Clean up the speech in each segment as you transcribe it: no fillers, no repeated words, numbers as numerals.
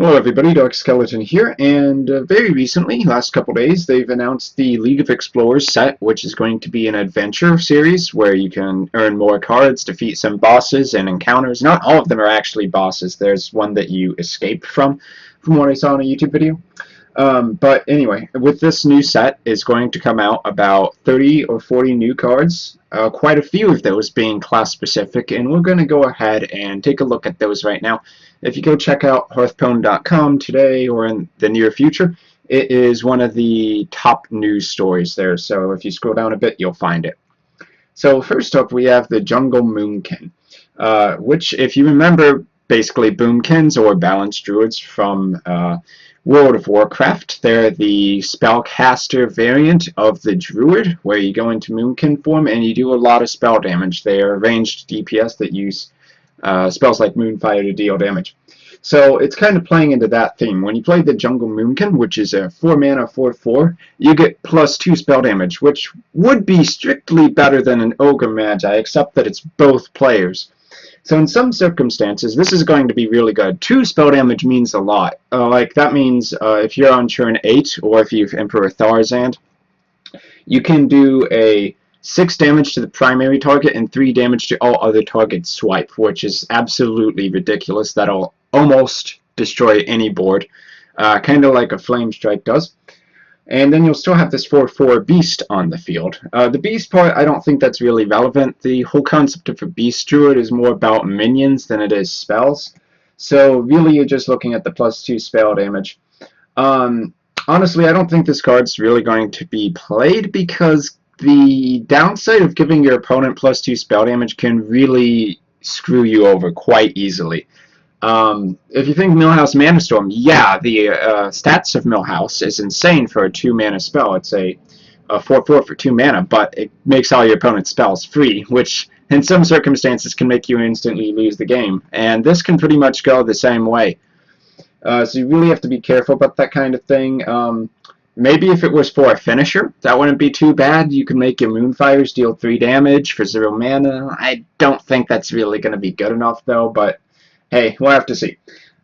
Hello everybody, Dark Skeleton here, and very recently, last couple days, they've announced the League of Explorers set, which is going to be an adventure series where you can earn more cards, defeat some bosses and encounters. Not all of them are actually bosses. There's one that you escaped from what I saw in a YouTube video. But anyway, with this new set is going to come out about 30 or 40 new cards, quite a few of those being class specific, and we're going to go ahead and take a look at those right now. If you go check out hearthstone.com today or in the near future, it is one of the top news stories there, so if you scroll down a bit, you'll find it. So first up, we have the Jungle Moonkin, which, if you remember, basically Boomkins or Balanced Druids from World of Warcraft. They're the spellcaster variant of the Druid, where you go into Moonkin form and you do a lot of spell damage. They are ranged DPS that use spells like Moonfire to deal damage. So it's kind of playing into that theme. When you play the Jungle Moonkin, which is a 4-mana 4/4, you get +2 spell damage, which would be strictly better than an Ogre Magi, except that it's both players. So in some circumstances, this is going to be really good. 2 spell damage means a lot. That means if you're on turn 8, or if you've Emperor Tharzand, you can do a 6 damage to the primary target and 3 damage to all other targets swipe, which is absolutely ridiculous. That'll almost destroy any board, kind of like a Flame Strike does. And then you'll still have this 4/4 Beast on the field. The Beast part, I don't think that's really relevant. The whole concept of a Beast Druid is more about minions than it is spells. So really you're just looking at the +2 spell damage. Honestly, I don't think this card's really going to be played because the downside of giving your opponent +2 spell damage can really screw you over quite easily. If you think Millhouse Mana Storm, yeah, the stats of Millhouse is insane for a 2-mana spell. It's a 4/4 for 2 mana, but it makes all your opponent's spells free, which in some circumstances can make you instantly lose the game. And this can pretty much go the same way. So you really have to be careful about that kind of thing. Maybe if it was for a finisher, that wouldn't be too bad. You could make your Moonfires deal 3 damage for 0 mana. I don't think that's really going to be good enough, though, but hey, we'll have to see.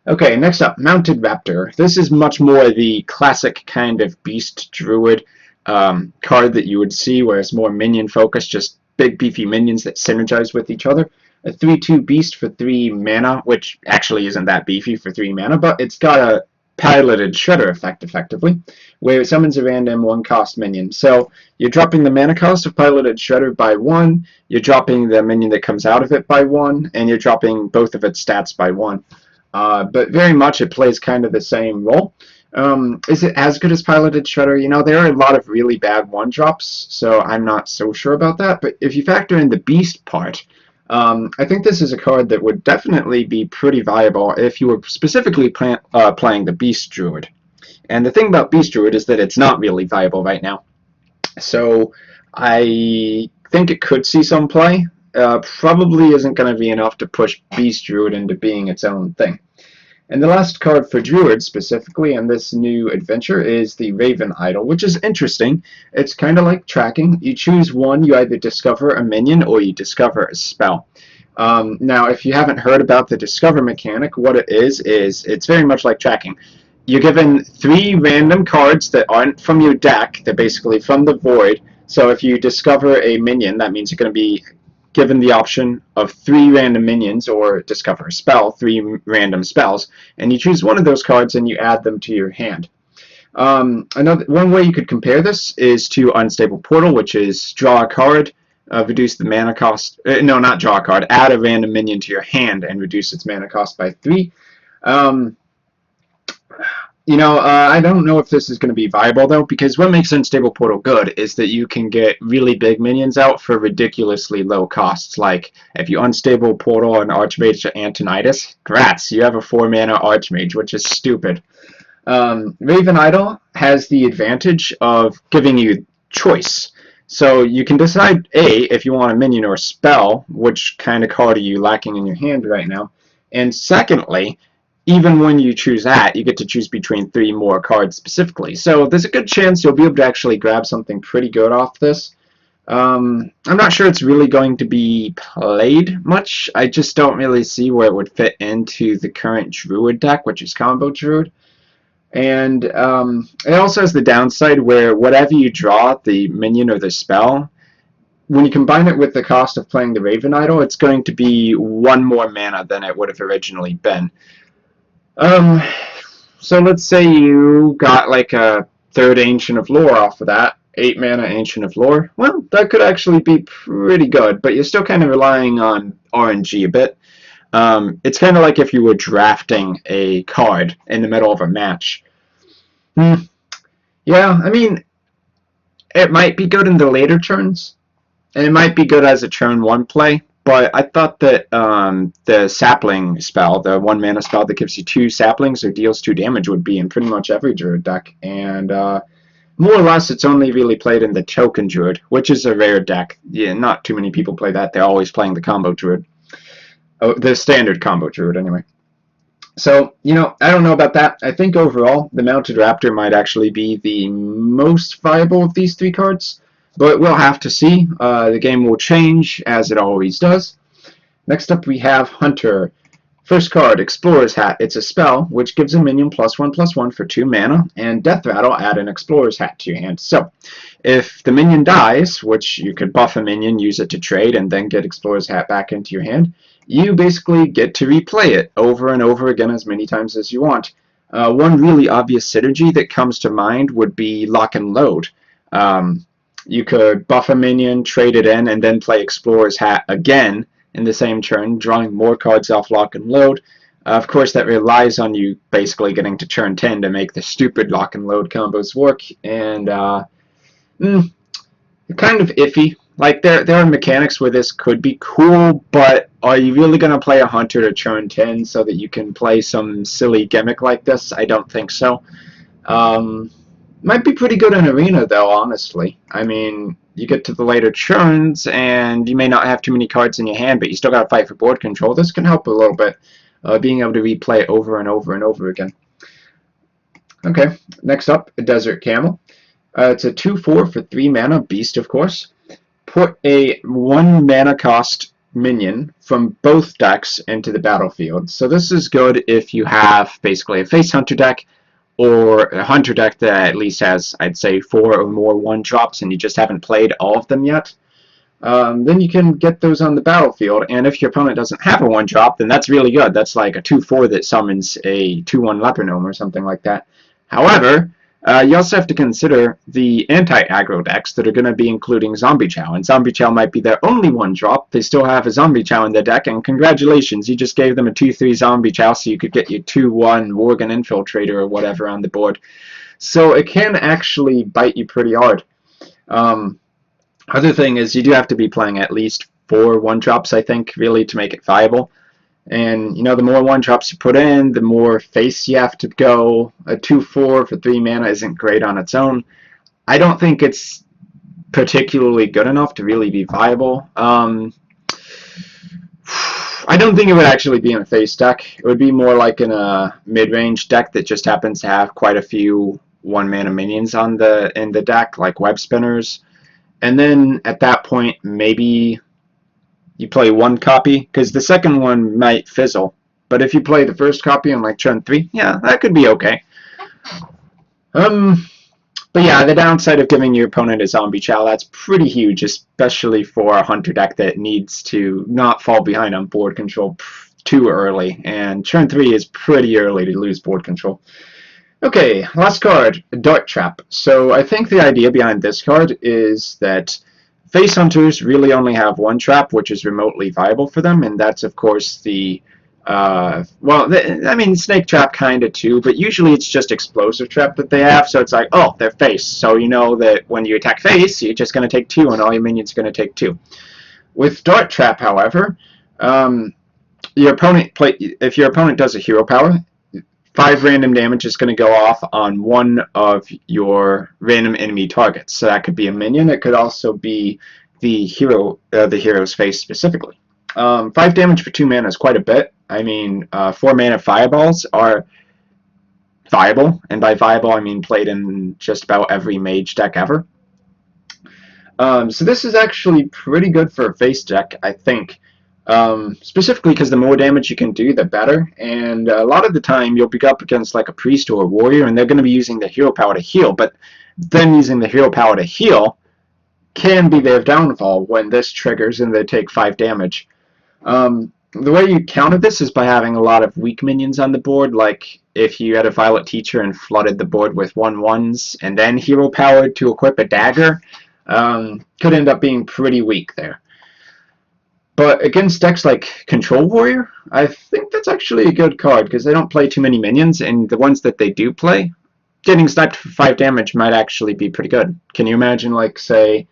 Okay, next up, Mounted Raptor. This is much more the classic kind of Beast Druid card that you would see, where it's more minion-focused, just big, beefy minions that synergize with each other. A 3/2 Beast for 3 mana, which actually isn't that beefy for 3 mana, but it's got a piloted Shredder effect, effectively, where it summons a random 1-cost minion. So you're dropping the mana cost of piloted Shredder by 1, you're dropping the minion that comes out of it by 1, and you're dropping both of its stats by 1. But very much it plays kind of the same role. Is it as good as piloted Shredder? You know, there are a lot of really bad 1-drops, so I'm not so sure about that. But if you factor in the Beast part, I think this is a card that would definitely be pretty viable if you were specifically playing the Beast Druid. And the thing about Beast Druid is that it's not really viable right now. So I think it could see some play. Probably isn't going to be enough to push Beast Druid into being its own thing. And the last card for Druid specifically in this new adventure is the Raven Idol, which is interesting. It's kind of like tracking. You choose one, you either discover a minion or you discover a spell. Now, if you haven't heard about the discover mechanic, what it is it's very much like tracking. You're given 3 random cards that aren't from your deck. They're basically from the void. So if you discover a minion, that means you're going to be given the option of 3 random minions, or discover a spell, 3 random spells, and you choose one of those cards and you add them to your hand. One way you could compare this is to Unstable Portal, which is draw a card, reduce the mana cost, no, not draw a card, add a random minion to your hand and reduce its mana cost by 3. I don't know if this is going to be viable, though, because what makes Unstable Portal good is that you can get really big minions out for ridiculously low costs. Like, if you Unstable Portal an Archmage to Antonidas, grats, you have a 4-mana Archmage, which is stupid. Raven Idol has the advantage of giving you choice. So you can decide, A, if you want a minion or a spell, which kind of card are you lacking in your hand right now, and secondly, even when you choose that, you get to choose between 3 more cards specifically. So there's a good chance you'll be able to actually grab something pretty good off this. I'm not sure it's really going to be played much. I just don't really see where it would fit into the current Druid deck, which is Combo Druid. And it also has the downside where whatever you draw, the minion or the spell, when you combine it with the cost of playing the Raven Idol, it's going to be one more mana than it would have originally been. Um, so let's say you got like a third Ancient of Lore off of that, 8 mana Ancient of Lore. Well, that could actually be pretty good, but you're still kind of relying on RNG a bit. It's kind of like if you were drafting a card in the middle of a match. Yeah, I mean, it might be good in the later turns, and it might be good as a turn 1 play, but I thought that the sapling spell, the 1 mana spell that gives you 2 saplings or deals 2 damage, would be in pretty much every Druid deck. And more or less, it's only really played in the Token Druid, which is a rare deck. Yeah, not too many people play that. They're always playing the Combo Druid. Oh, the standard Combo Druid, anyway. So, I don't know about that. I think overall, the Mounted Raptor might actually be the most viable of these 3 cards. But we'll have to see. The game will change, as it always does. Next up, we have Hunter. First card, Explorer's Hat. It's a spell, which gives a minion +1/+1 for 2 mana, and Death Rattle, add an Explorer's Hat to your hand. So, if the minion dies, which you could buff a minion, use it to trade, and then get Explorer's Hat back into your hand, you basically get to replay it over and over again as many times as you want. One really obvious synergy that comes to mind would be Lock and Load. You could buff a minion, trade it in, and then play Explorer's Hat again in the same turn, drawing more cards off Lock and Load. Of course, that relies on you basically getting to turn 10 to make the stupid Lock and Load combos work, and kind of iffy. Like, there are mechanics where this could be cool, but are you really going to play a Hunter to turn 10 so that you can play some silly gimmick like this? I don't think so. Might be pretty good in Arena, though, honestly. I mean, you get to the later turns, and you may not have too many cards in your hand, but you still got to fight for board control. This can help a little bit, being able to replay it over and over and over again. Okay, next up, a Desert Camel. It's a 2/4 for 3 mana, beast, of course. Put a 1 mana cost minion from both decks into the battlefield. So this is good if you have basically a face hunter deck, or a hunter deck that at least has, I'd say, 4 or more 1-drops and you just haven't played all of them yet. Then you can get those on the battlefield, and if your opponent doesn't have a 1-drop, then that's really good. That's like a 2/4 that summons a 2/1 Leper Gnome or something like that. However, you also have to consider the anti-aggro decks that are going to be including Zombie Chow, and Zombie Chow might be their only 1-drop. They still have a Zombie Chow in their deck, and congratulations, you just gave them a 2/3 Zombie Chow so you could get your 2/1 Worgen Infiltrator or whatever on the board. So it can actually bite you pretty hard. Other thing is you do have to be playing at least 4 1-drops, I think, really, to make it viable. And, the more 1-drops you put in, the more face you have to go. A 2/4 for 3 mana isn't great on its own. I don't think it's particularly good enough to really be viable. I don't think it would actually be in a face deck. It would be more like in a mid-range deck that just happens to have quite a few 1-mana minions in the deck, like Web Spinners. And then, at that point, maybe you play 1 copy, because the second one might fizzle. But if you play the first copy on like turn 3, yeah, that could be okay. But yeah, the downside of giving your opponent a Zombie Chow, that's pretty huge, especially for a Hunter deck that needs to not fall behind on board control too early. And turn 3 is pretty early to lose board control. Okay, last card, Dart Trap. So I think the idea behind this card is that face hunters really only have 1 trap, which is remotely viable for them, and that's, of course, Snake Trap kind of too, but usually it's just Explosive Trap that they have, so it's like, oh, they're face, so you know that when you attack face, you're just going to take 2, and all your minions are going to take 2. With Dart Trap, however, if your opponent does a hero power, 5 random damage is going to go off on 1 of your random enemy targets. So that could be a minion. It could also be the hero's face specifically. 5 damage for 2 mana is quite a bit. I mean, 4 mana fireballs are viable, and by viable I mean played in just about every mage deck ever. So this is actually pretty good for a face deck, I think. Specifically because the more damage you can do, the better. And a lot of the time, you'll be up against like a priest or a warrior, and they're going to be using the hero power to heal. But them using the hero power to heal can be their downfall when this triggers and they take 5 damage. The way you counter this is by having a lot of weak minions on the board, like if you had a Violet Teacher and flooded the board with 1/1s and then hero powered to equip a dagger, could end up being pretty weak there. But against decks like Control Warrior, I think that's actually a good card because they don't play too many minions, and the ones that they do play, getting sniped for 5 damage might actually be pretty good. Can you imagine, like, say,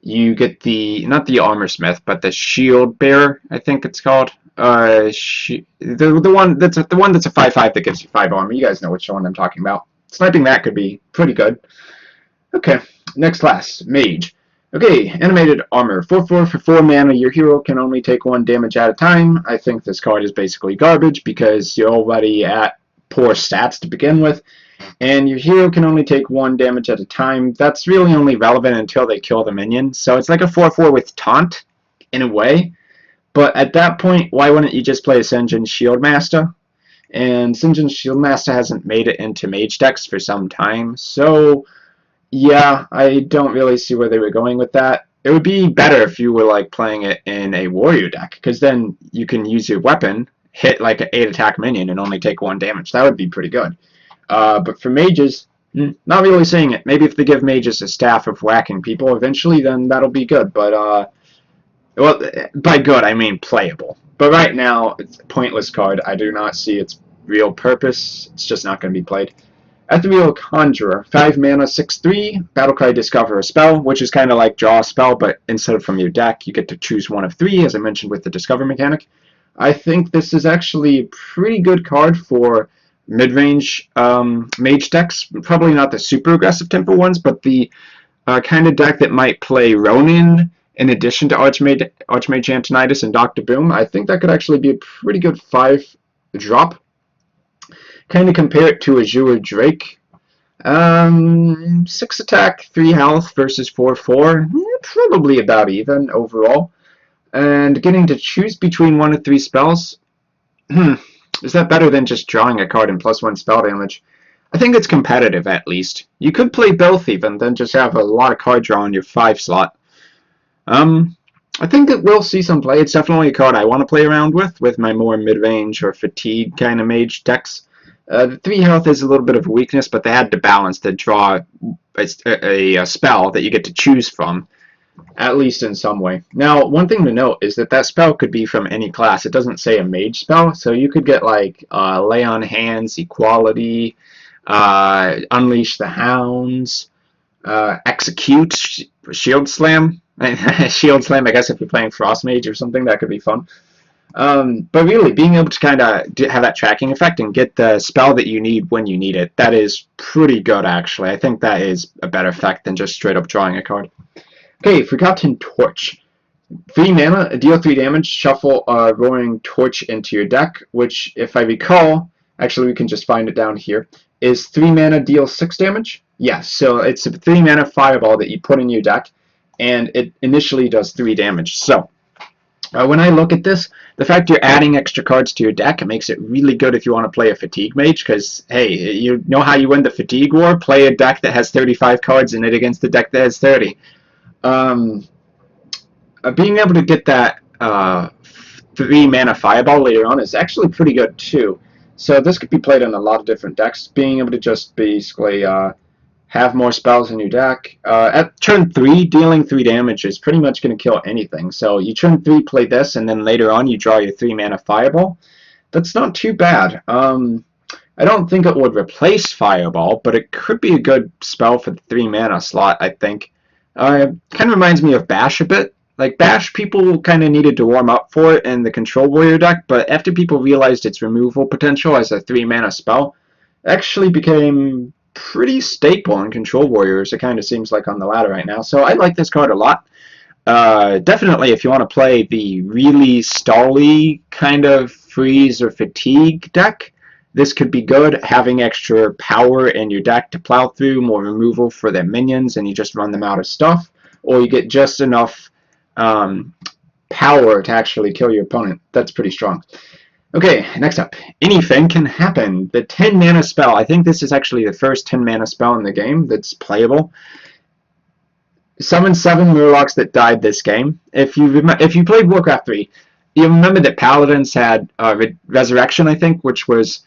you get the, not the armor smith, but the shield bearer, I think it's called. The one that's a 5/5 that gives you 5 armor. You guys know which one I'm talking about. Sniping that could be pretty good. Okay, next class, Mage. Okay, animated armor. 4/4 for 4 mana. Your hero can only take 1 damage at a time. I think this card is basically garbage because you're already at poor stats to begin with, and your hero can only take 1 damage at a time. That's really only relevant until they kill the minion. So it's like a 4/4 with taunt, in a way. But at that point, why wouldn't you just play a Sinjin Shieldmaster? And Sinjin Shieldmaster hasn't made it into Mage decks for some time, so yeah, I don't really see where they were going with that. It would be better if you were like playing it in a warrior deck, because then you can use your weapon, hit like an 8 attack minion, and only take 1 damage. That would be pretty good. But for mages, not really seeing it. Maybe if they give mages a staff of whacking people eventually, then that'll be good. But well, by good I mean playable. But right now, it's a pointless card. I do not see its real purpose. It's just not going to be played. Ethereal Conjurer, 5 mana, 6/3, Battlecry Discover a spell, which is kind of like draw a spell, but instead of from your deck, you get to choose one of 3, as I mentioned with the Discover mechanic. I think this is actually a pretty good card for mid-range mage decks. Probably not the super aggressive tempo ones, but the kind of deck that might play Ronin in addition to Archmage Antonidas and Dr. Boom. I think that could actually be a pretty good 5-drop. Kind of compare it to Azure Drake. 6 attack, 3 health versus 4/4. Probably about even overall. And getting to choose between 1 of 3 spells. Is that better than just drawing a card and +1 spell damage? I think it's competitive at least. You could play both even, then just have a lot of card draw on your 5 slot. I think it will see some play. It's definitely a card I want to play around with my more mid-range or fatigue kind of mage decks. The 3 health is a little bit of a weakness, but they had to balance to draw a spell that you get to choose from, at least in some way. Now, one thing to note is that that spell could be from any class. It doesn't say a mage spell, so you could get like Lay on Hands, Equality, Unleash the Hounds, Execute, Shield Slam. Shield Slam, I guess if you're playing Frost Mage or something, that could be fun. But really, being able to kind of have that tracking effect and get the spell that you need when you need it, that is pretty good, actually. I think that is a better effect than just straight up drawing a card. Okay, Forgotten Torch. 3 mana, deal 3 damage, shuffle a Roaring Torch into your deck, which, if I recall, actually we can just find it down here, is 3 mana, deal 6 damage? Yes, so it's a 3 mana fireball that you put in your deck, and it initially does 3 damage. So, when I look at this, the fact you're adding extra cards to your deck, it makes it really good if you want to play a Fatigue Mage, because, hey, you know how you win the Fatigue War? Play a deck that has 35 cards in it against the deck that has 30. Being able to get that 3 mana Fireball later on is actually pretty good, too. So this could be played in a lot of different decks. Being able to just basically have more spells in your deck. At turn 3, dealing 3 damage is pretty much going to kill anything. So you turn 3, play this, and then later on you draw your 3 mana Fireball. That's not too bad. I don't think it would replace Fireball, but it could be a good spell for the 3 mana slot, I think. Kind of reminds me of Bash a bit. Like, Bash, people kind of needed to warm up for it in the Control Warrior deck, but after people realized its removal potential as a 3 mana spell, it actually became pretty staple in Control Warriors, it kind of seems like on the ladder right now. So I like this card a lot. Definitely, if you want to play the really stally kind of freeze or fatigue deck, this could be good. Having extra power in your deck to plow through, more removal for their minions, and you just run them out of stuff. or you get just enough power to actually kill your opponent. That's pretty strong. Okay, next up. Anything can happen. The 10 mana spell. I think this is actually the first 10 mana spell in the game that's playable. Summon 7 Murlocs that died this game. If you played Warcraft 3, you remember that Paladins had Resurrection, I think, which was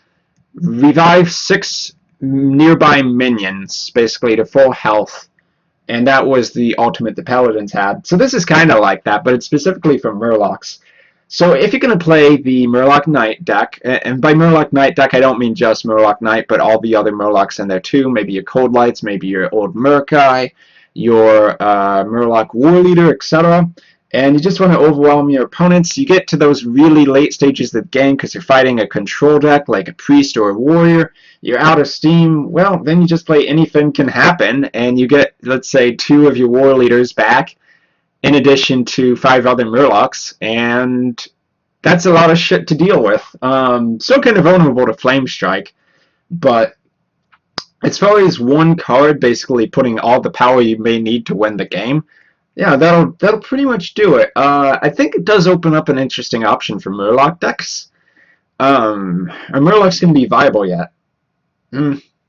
revive 6 nearby minions, basically to full health. And that was the ultimate the Paladins had. So this is kind of like that, but it's specifically for Murlocs. So if you're going to play the Murloc Knight deck, and by Murloc Knight deck I don't mean just Murloc Knight, but all the other Murlocs in there too, maybe your Cold Lights, maybe your Old Murkai, your Murloc War Leader, etc. And you just want to overwhelm your opponents. You get to those really late stages of the game because you're fighting a control deck like a Priest or a Warrior. You're out of steam. Well, then you just play Anything Can Happen, and you get, let's say, 2 of your War Leaders back, in addition to 5 other Murlocs, and that's a lot of shit to deal with. Still kind of vulnerable to Flame Strike, but as far as one card basically putting all the power you may need to win the game, yeah, that'll pretty much do it. I think it does open up an interesting option for Murloc decks. Are Murlocs going to be viable yet?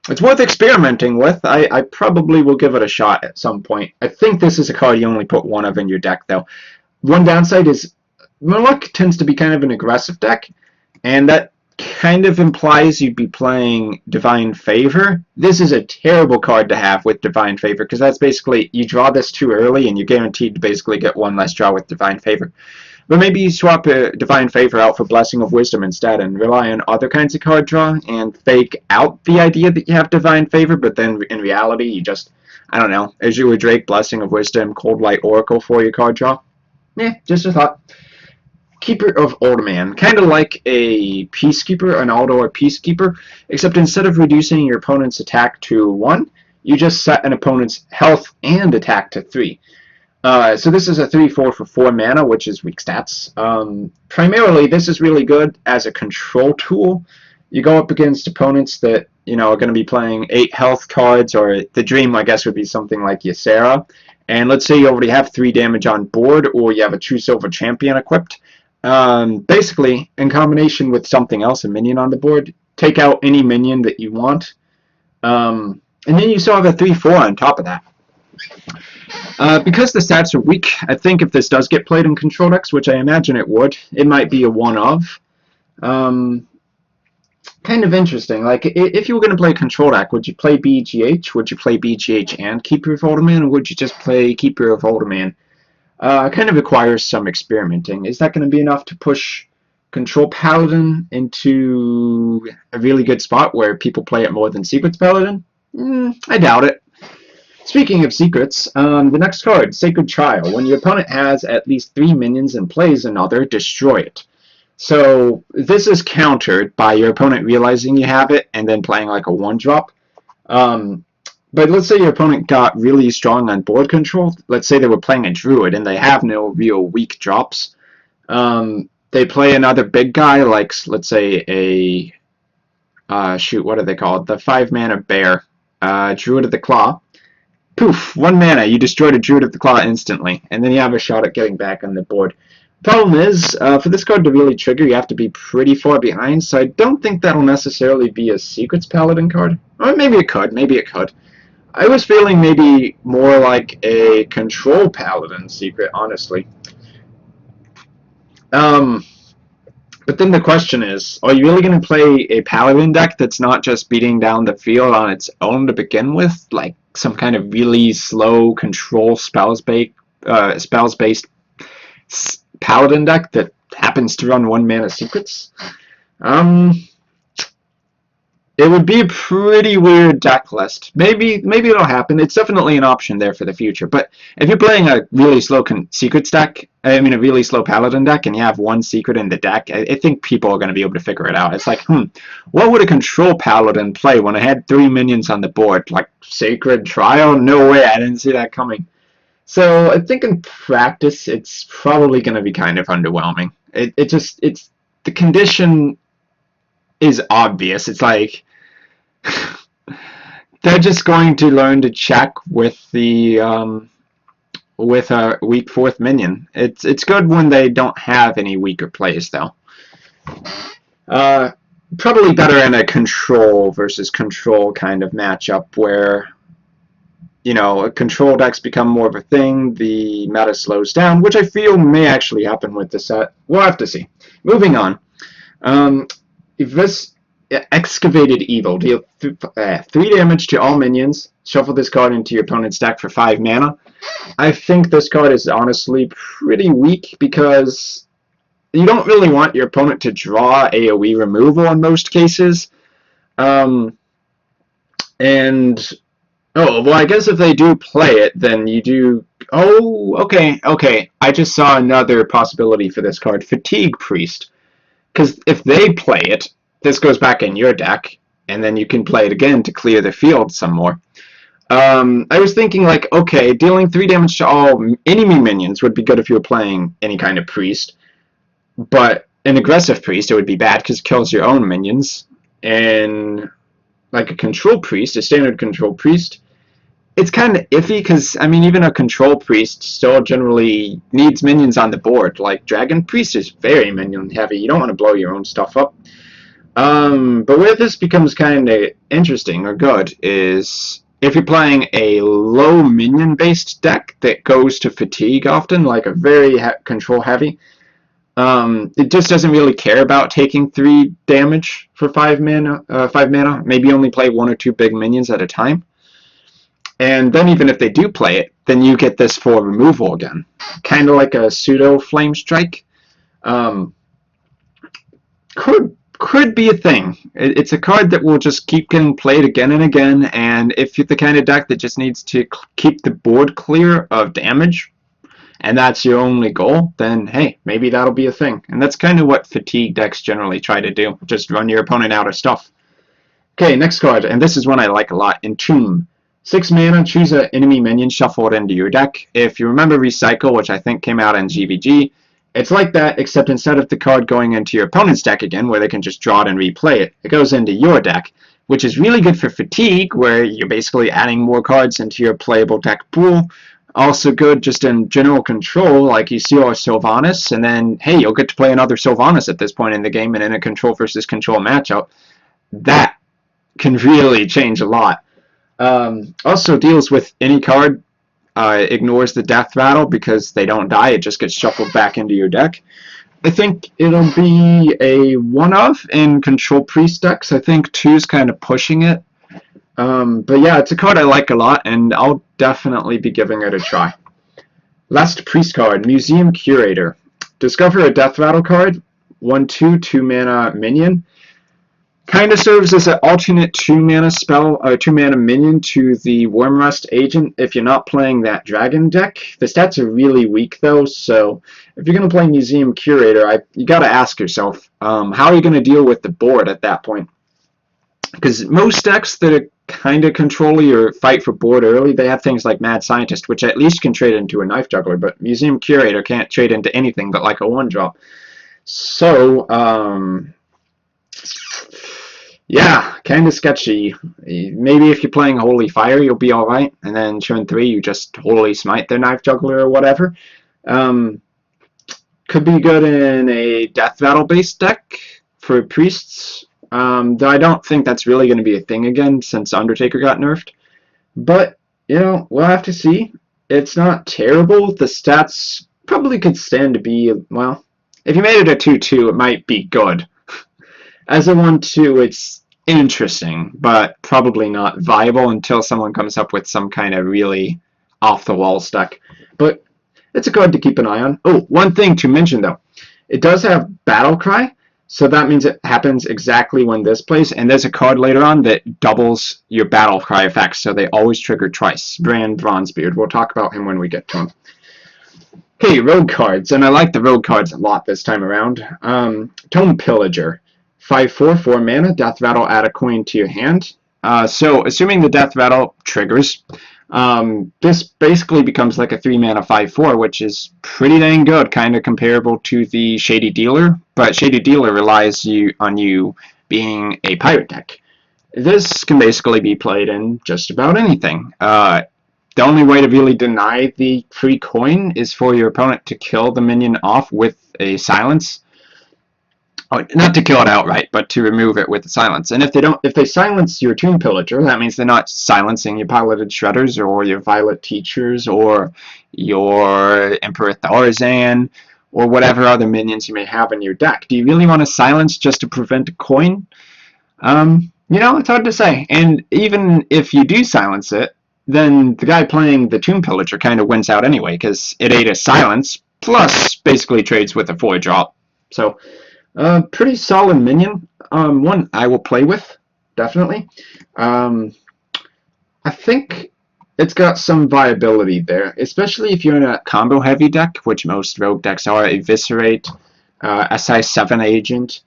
It's worth experimenting with. I probably will give it a shot at some point. I think this is a card you only put 1 of in your deck, though. One downside is Murloc tends to be kind of an aggressive deck, and that kind of implies you'd be playing Divine Favor. This is a terrible card to have with Divine Favor, because that's basically, you draw this too early, and you're guaranteed to basically get 1 less draw with Divine Favor. But maybe you swap a Divine Favor out for Blessing of Wisdom instead and rely on other kinds of card draw and fake out the idea that you have Divine Favor, but then in reality you just, I don't know, Azure Drake, Blessing of Wisdom, Cold Light Oracle for your card draw. Just a thought. Keeper of Uldaman. Kind of like a Peacekeeper, an Aldor Peacekeeper, except instead of reducing your opponent's attack to 1, you just set an opponent's health and attack to 3. So this is a 3/4 for 4 mana, which is weak stats. Primarily, this is really good as a control tool. You go up against opponents that are going to be playing 8 health cards, or the dream, I guess, would be something like Ysera. And let's say you already have 3 damage on board, or you have a True Silver Champion equipped. Basically, in combination with something else, a minion on the board, take out any minion that you want. And then you still have a 3/4 on top of that. Because the stats are weak, I think if this does get played in control decks, which I imagine it would, it might be a one-of. Kind of interesting. Like, if you were going to play a control deck, would you play BGH? Would you play BGH and Keeper of Uldaman, or would you just play Keeper of Uldaman? Kind of requires some experimenting. Is that going to be enough to push Control Paladin into a really good spot where people play it more than Secrets Paladin? I doubt it. Speaking of secrets, the next card, Sacred Trial. When your opponent has at least 3 minions and plays another, destroy it. So this is countered by your opponent realizing you have it and then playing like a 1-drop. But let's say your opponent got really strong on board control. Let's say they were playing a Druid and they have no real weak drops. They play another big guy, like, let's say a... what are they called? The 5-mana bear. Druid of the Claw. Poof, 1 mana, you destroyed a Druid of the Claw instantly, and then you have a shot at getting back on the board. Problem is, for this card to really trigger, you have to be pretty far behind, so I don't think that'll necessarily be a Secrets Paladin card. Or maybe it could, maybe it could. I was feeling maybe more like a Control Paladin secret, honestly. But then the question is, are you really going to play a Paladin deck that's not just beating down the field on its own to begin with? Like some kind of really slow control spells-based Paladin deck that happens to run 1-mana secrets? It would be a pretty weird deck list. Maybe it'll happen. It's definitely an option there for the future. But if you're playing a really slow secrets deck, a really slow Paladin deck, and you have 1 secret in the deck, I think people are going to be able to figure it out. It's like, what would a Control Paladin play when I had 3 minions on the board? Like Sacred Trial? No way, I didn't see that coming. So I think in practice, it's probably going to be kind of underwhelming. The condition is obvious. It's like they're just going to learn to check with the with a weak 4th minion. It's good when they don't have any weaker plays, though. Probably better in a control versus control kind of matchup where, you know, control decks become more of a thing, the meta slows down, which I feel may actually happen with the set. We'll have to see. Moving on. If this Excavated Evil, deal 3 damage to all minions, shuffle this card into your opponent's deck for 5 mana. I think this card is honestly pretty weak because you don't really want your opponent to draw AoE removal in most cases. And, oh, well, I guess if they do play it, then you do... Oh, okay. I just saw another possibility for this card, Fatigue Priest. Because if they play it, this goes back in your deck, and then you can play it again to clear the field some more. I was thinking, like, okay, dealing 3 damage to all enemy minions would be good if you were playing any kind of priest. But an aggressive priest, it would be bad because it kills your own minions. And like a control priest, a standard control priest, it's kind of iffy because, I mean, even a control priest still generally needs minions on the board. Like, Dragon Priest is very minion heavy. You don't want to blow your own stuff up. But where this becomes kind of interesting or good is if you're playing a low minion-based deck that goes to fatigue often, like a very control heavy, it just doesn't really care about taking 3 damage for 5 mana. Maybe only play 1 or 2 big minions at a time. And then even if they do play it, then you get this for removal again. Kind of like a pseudo Flame Strike. Could be a thing. It's a card that will just keep getting played again and again, and if you're the kind of deck that just needs to keep the board clear of damage, and that's your only goal, then hey, maybe that'll be a thing. And that's kind of what fatigue decks generally try to do. Just run your opponent out of stuff. Okay, next card, and this is one I like a lot, Entomb. 6 mana, choose an enemy minion, shuffle it into your deck. If you remember Recycle, which I think came out in GVG, it's like that, except instead of the card going into your opponent's deck again, where they can just draw it and replay it, it goes into your deck, which is really good for fatigue, where you're basically adding more cards into your playable deck pool. Also good just in general control, like you steal a Sylvanas, and then, hey, you'll get to play another Sylvanas at this point in the game, and in a control versus control matchup. That can really change a lot. Also deals with any card, ignores the death rattle because they don't die, it just gets shuffled back into your deck. I think it'll be a one-of in control priest decks. I think 2's kind of pushing it. But yeah, it's a card I like a lot, and I'll definitely be giving it a try. Last priest card, Museum Curator. Discover a death rattle card, 1/2, 2 mana minion. Kind of serves as an alternate 2 mana spell, 2 mana minion to the Wormrust agent if you're not playing that dragon deck. The stats are really weak though, so if you're going to play Museum Curator, you got to ask yourself, how are you going to deal with the board at that point? Because most decks that are kind of control-y or fight for board early, they have things like Mad Scientist, which at least can trade into a Knife Juggler, but Museum Curator can't trade into anything but like a 1-drop. So, yeah, kind of sketchy. Maybe if you're playing Holy Fire, you'll be alright, and then turn 3, you just Holy Smite their Knife Juggler or whatever. Could be good in a Death Rattle-based deck for priests, though I don't think that's really going to be a thing again since Undertaker got nerfed. But, you know, we'll have to see. It's not terrible. The stats probably could stand to be, well, if you made it a 2/2, it might be good. As a 1/2, it's interesting, but probably not viable until someone comes up with some kind of really off-the-wall deck. But it's a card to keep an eye on. Oh, one thing to mention, though. It does have Battle Cry, so that means it happens exactly when this plays, and there's a card later on that doubles your Battle Cry effects, so they always trigger twice. Brand Bronzebeard. We'll talk about him when we get to him. Okay, rogue cards, and I like the rogue cards a lot this time around. Tome Pillager. 5/4, 4 mana, Death Rattle, add a coin to your hand. So, assuming the Death Rattle triggers, this basically becomes like a 3 mana 5/4, which is pretty dang good, kind of comparable to the Shady Dealer, but Shady Dealer relies on you being a pirate deck. This can basically be played in just about anything. the only way to really deny the free coin is for your opponent to kill the minion off with a silence. Oh, not to kill it outright, but to remove it with the silence. And if they silence your Tomb Pillager, that means they're not silencing your piloted shredders or your violet teachers or your Emperor Tharzan or whatever other minions you may have in your deck. Do you really want to silence just to prevent a coin? It's hard to say. And even if you do silence it, then the guy playing the Tomb Pillager kind of wins out anyway, because it ate a silence, plus basically trades with a 4-drop. So, pretty solid minion. One I will play with, definitely. I think it's got some viability there, especially if you're in a combo-heavy deck, which most rogue decks are. Eviscerate, SI7 Agent,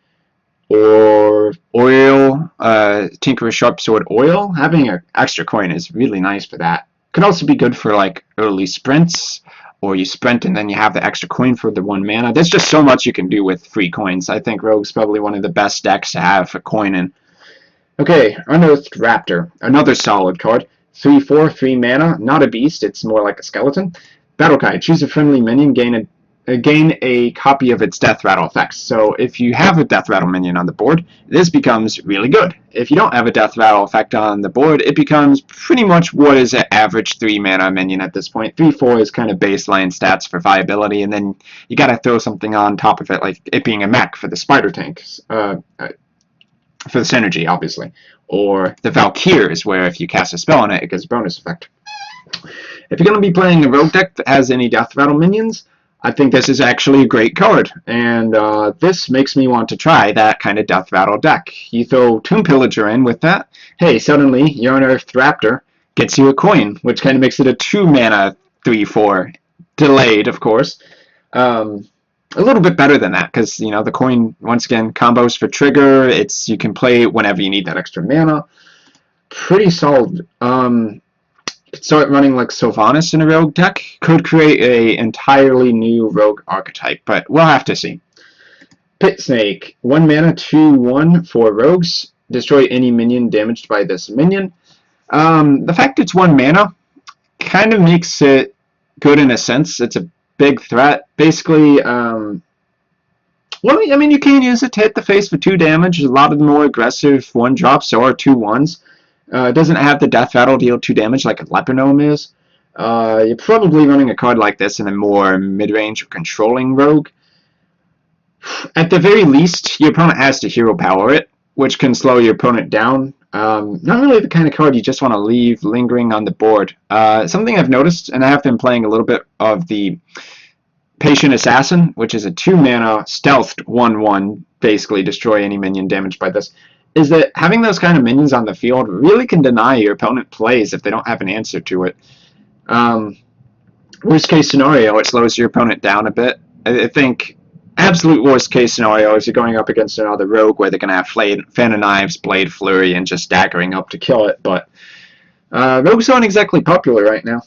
or Oil, Tinkerer's Sharpsword Oil. Having an extra coin is really nice for that. Could also be good for like early sprints, or you sprint and then you have the extra coin for the 1 mana. There's just so much you can do with free coins. I think Rogue's probably one of the best decks to have a coin in. Okay, Unearthed Raptor, another solid card. 3/4, 3 mana, not a beast, it's more like a skeleton. Battle Guide, choose a friendly minion, gain a copy of its Death Rattle effects. So if you have a Death Rattle minion on the board, this becomes really good. If you don't have a Death Rattle effect on the board, it becomes pretty much what is an average 3 mana minion at this point. 3/4 is kind of baseline stats for viability, and then you gotta throw something on top of it, like it being a mech for the Spider Tanks, for the Synergy, obviously. Or the Valkyrs, where if you cast a spell on it, it gets a bonus effect. If you're going to be playing a rogue deck that has any Death Rattle minions, I think this is actually a great card, and this makes me want to try that kind of Death Rattle deck. You throw Tomb Pillager in with that, hey, suddenly your Unearthed Raptor gets you a coin, which kind of makes it a 2 mana 3/4, delayed, of course. A little bit better than that, because the coin, once again, combos for trigger. You can play whenever you need that extra mana. Pretty solid. Could start running like Sylvanas in a rogue deck. Could create a entirely new rogue archetype, but we'll have to see. Pit Snake, 1 mana, 2/1 for rogues. Destroy any minion damaged by this minion. The fact it's 1 mana kind of makes it good in a sense. It's a big threat. Basically, you can use it to hit the face for 2 damage. A lot of the more aggressive 1-drops or 2/1s. It doesn't have the Death Rattle deal 2 damage like a Leper Gnome is. You're probably running a card like this in a more mid-range or controlling rogue. At the very least, your opponent has to hero power it, which can slow your opponent down. Not really the kind of card you just want to leave lingering on the board. Something I've noticed, and I have been playing a little bit of the Patient Assassin, which is a 2 mana stealthed 1/1, basically destroy any minion damaged by this, is that having those kind of minions on the field really can deny your opponent plays if they don't have an answer to it. Worst case scenario, it slows your opponent down a bit. I think absolute worst case scenario is you're going up against another rogue where they're going to have Fan of Knives, Blade Flurry, and just daggering up to kill it, but rogues aren't exactly popular right now.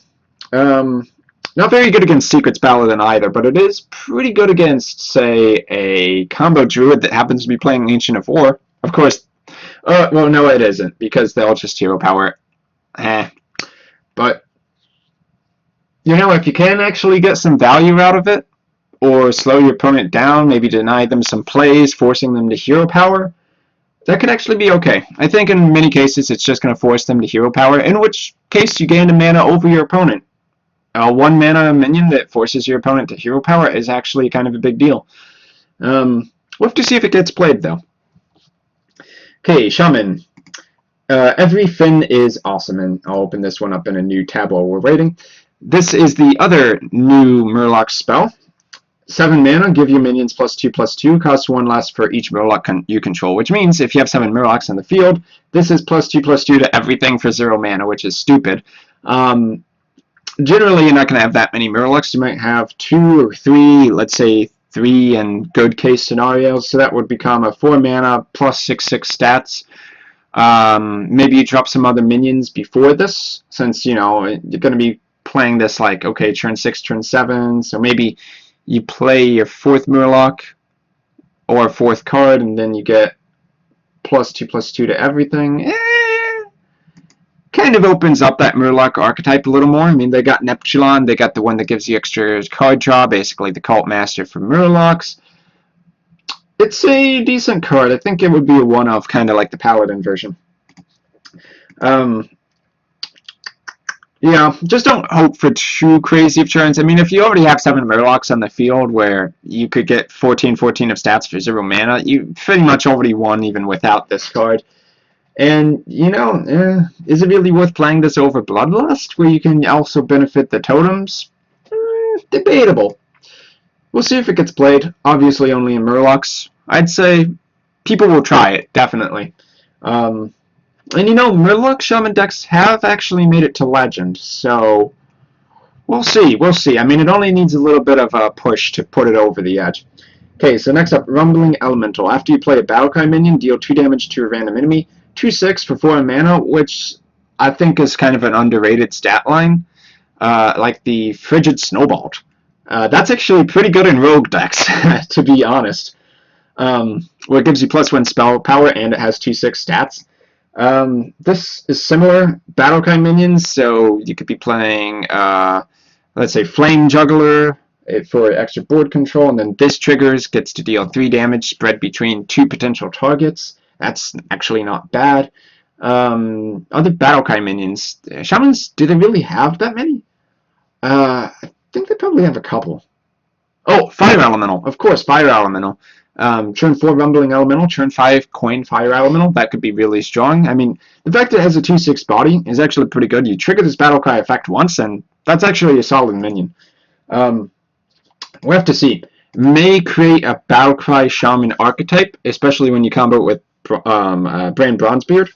Not very good against Secrets Paladin either, but it is pretty good against, say, a combo druid that happens to be playing Ancient of War. Of course, well, no, it isn't, because they'll just hero power. But, if you can actually get some value out of it, or slow your opponent down, maybe deny them some plays, forcing them to hero power, that could actually be okay. I think in many cases it's just going to force them to hero power, in which case you gain a mana over your opponent. A 1 mana minion that forces your opponent to hero power is actually kind of a big deal. We'll have to see if it gets played, though. Okay, Shaman. Every Fin is awesome, and I'll open this one up in a new tab while we're waiting. This is the other new Murloc spell. 7 mana, give your minions +2/+2, cost 1 less for each Murloc you control, which means if you have 7 Murlocs on the field, this is +2/+2 to everything for 0 mana, which is stupid. Generally, you're not going to have that many Murlocs. You might have 2 or 3, let's say 3 in good case scenarios, so that would become a 4 mana +6/6 stats. Maybe you drop some other minions before this, since, you're going to be playing this like, okay, turn 6, turn 7, so maybe you play your 4th Murloc or 4th card, and then you get +2/+2 to everything. kind of opens up that Murloc archetype a little more. I mean, they got Neptulon, they got the one that gives you extra card draw, basically the Cult Master for Murlocs. It's a decent card. I think it would be a one-off, kind of like the Paladin version. Yeah, just don't hope for too crazy of turns. I mean, if you already have 7 Murlocs on the field where you could get 14/14 of stats for 0 mana, you pretty much already won even without this card. And, you know, is it really worth playing this over Bloodlust, where you can also benefit the totems? Debatable. We'll see if it gets played. Obviously only in Murlocs. I'd say people will try it, definitely. And you know, Murloc Shaman decks have actually made it to Legend, so we'll see, we'll see. I mean, it only needs a little bit of a push to put it over the edge. Okay, so next up, Rumbling Elemental. After you play a Battlecry minion, deal 2 damage to a random enemy, 2/6 for 4 mana, which I think is kind of an underrated stat line, like the Frigid Snowball. That's actually pretty good in rogue decks, to be honest. Where it gives you +1 spell power and it has 2/6 stats. This is similar Battlecry minions, so you could be playing, let's say, Flame Juggler for extra board control, and then this triggers, gets to deal 3 damage spread between 2 potential targets. That's actually not bad. Other Battlecry minions, Shamans, do they really have that many? I think they probably have a couple. Oh, Fire Elemental, of course, Fire Elemental. Turn 4 Rumbling Elemental, turn 5 Coin Fire Elemental. That could be really strong. I mean, the fact that it has a 2/6 body is actually pretty good. You trigger this Battlecry effect once, and that's actually a solid minion. We'll have to see. May create a Battlecry Shaman archetype, especially when you combo it with Brand Bronzebeard.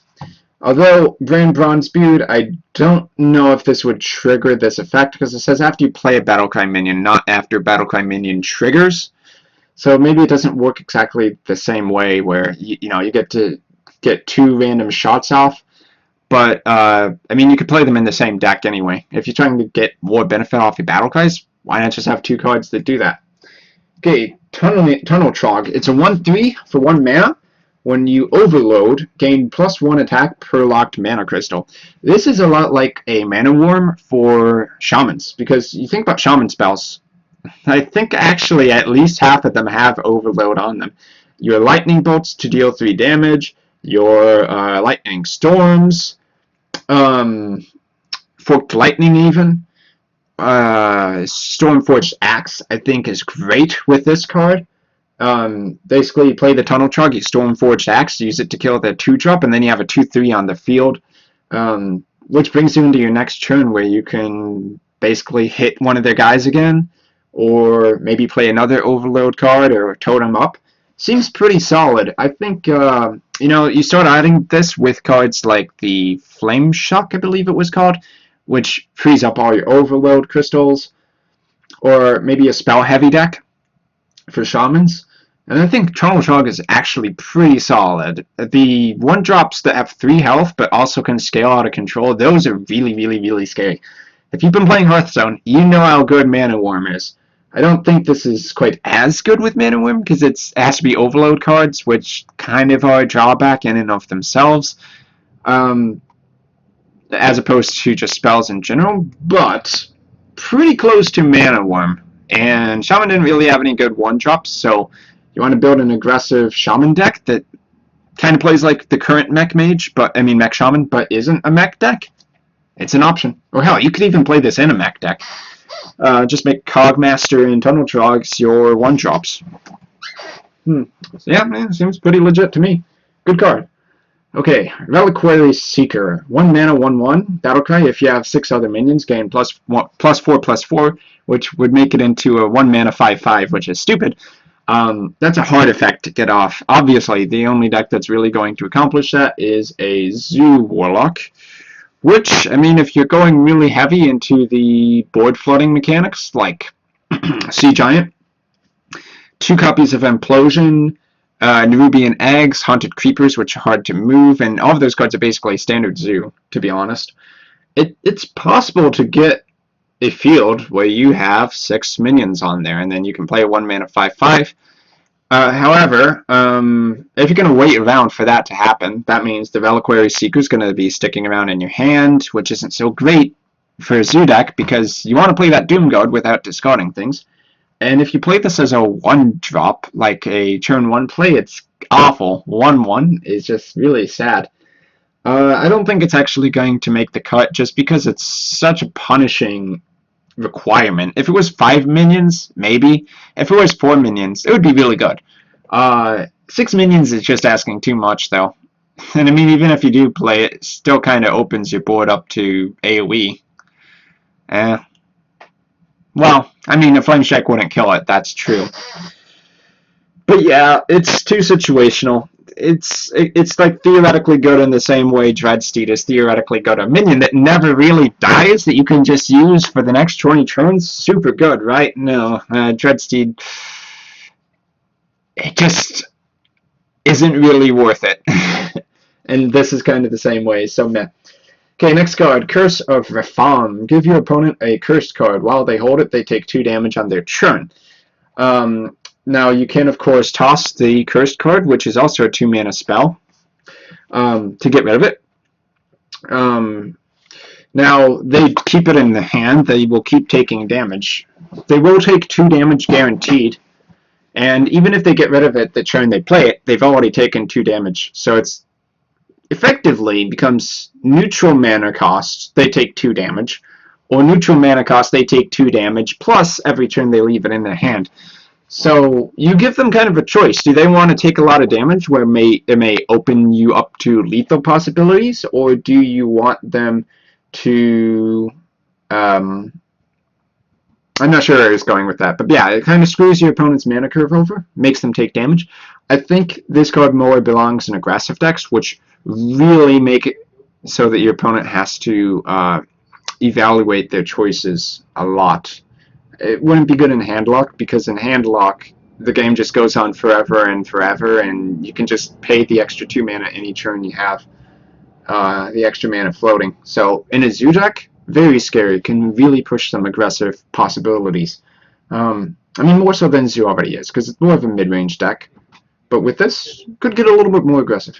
Although Brand Bronzebeard, I don't know if this would trigger this effect, because it says after you play a Battlecry minion, not after Battlecry minion triggers. So maybe it doesn't work exactly the same way where you know, you get to get 2 random shots off. But I mean, you could play them in the same deck anyway. If you're trying to get more benefit off your Battlecries, why not just have 2 cards that do that? Okay, Tunnel Trog. It's a 1/3 for 1 mana. When you overload, gain +1 attack per locked mana crystal. This is a lot like a Mana Worm for Shamans, because you think about Shaman spells, I think actually at least half of them have overload on them. Your Lightning Bolts to deal 3 damage, your Lightning Storms, Forked Lightning even, Stormforged Axe I think is great with this card. Basically you play the Tunnel Trog, you Stormforged Axe, use it to kill the 2-drop, and then you have a 2/3 on the field, which brings you into your next turn where you can basically hit one of their guys again, or maybe play another overload card or totem up. Seems pretty solid. I think, you know, you start adding this with cards like the Flame Shock, I believe it was called, which frees up all your overload crystals, or maybe a spell heavy deck for Shamans. And I think Tunnel Trog is actually pretty solid. The 1-drops that have 3 health but also can scale out of control, those are really, really, really scary. If you've been playing Hearthstone, you know how good Mana Worm is. I don't think this is quite as good with Mana Worm, because it has to be overload cards, which kind of are a drawback in and of themselves, as opposed to just spells in general, but pretty close to Mana Worm. And Shaman didn't really have any good 1-drops, so you want to build an aggressive Shaman deck that kind of plays like the current Mech Mage, Mech Shaman, but isn't a Mech deck? It's an option. Or hell, you could even play this in a Mech deck. Just make Cogmaster and Tunnel Trogs your 1-drops. So yeah, man, seems pretty legit to me. Good card. Okay, Reliquary Seeker. 1 mana, 1/1. Battlecry. If you have 6 other minions, gain +4/+4, which would make it into a 1 mana 5/5, which is stupid. That's a hard effect to get off. Obviously, the only deck that's really going to accomplish that is a Zoo Warlock. Which, I mean, if you're going really heavy into the board flooding mechanics, like Sea Giant, 2 copies of Implosion, Nerubian Eggs, Haunted Creepers, which are hard to move, and all of those cards are basically standard Zoo, to be honest. It's possible to get a field where you have 6 minions on there, and then you can play a 1 mana 5/5. However, if you're going to wait around for that to happen, that means the Reliquary Seeker is going to be sticking around in your hand, which isn't so great for a Zoo deck because you want to play that Doom Guard without discarding things. And if you play this as a 1-drop, like a turn 1 play, it's awful. 1/1 is just really sad. I don't think it's actually going to make the cut just because it's such a punishing requirement. If it was 5 minions, maybe. If it was 4 minions, it would be really good. 6 minions is just asking too much, though. And I mean, even if you do play it, it still kind of opens your board up to AoE. Well, I mean, a Flame Strike wouldn't kill it, that's true. But yeah, it's too situational. It's like theoretically good in the same way Dreadsteed is theoretically good. A minion that never really dies that you can just use for the next 20 turns, super good, right? No, Dreadsteed, it just isn't really worth it. And this is kind of the same way, so meh. Okay, next card, Curse of Refam. Give your opponent a cursed card. While they hold it, they take 2 damage on their turn. Now, you can, of course, toss the cursed card, which is also a 2-mana spell, to get rid of it. Now, they keep it in the hand. They will keep taking damage. They will take 2 damage guaranteed, and even if they get rid of it the turn they play it, they've already taken 2 damage. So it's effectively becomes neutral mana cost, they take 2 damage, or neutral mana cost, they take 2 damage, plus every turn they leave it in their hand. So you give them kind of a choice. Do they want to take a lot of damage where it may open you up to lethal possibilities, or do you want them to... I'm not sure where I was going with that, but yeah, it kind of screws your opponent's mana curve over, makes them take damage. I think this card more belongs in aggressive decks, which really make it so that your opponent has to evaluate their choices a lot. It wouldn't be good in Handlock, because in Handlock, the game just goes on forever and forever, and you can just pay the extra 2 mana any turn you have the extra mana floating. So in a Zoo deck, very scary, can really push some aggressive possibilities. I mean, more so than Zoo already is, because it's more of a mid-range deck. But with this, could get a little bit more aggressive.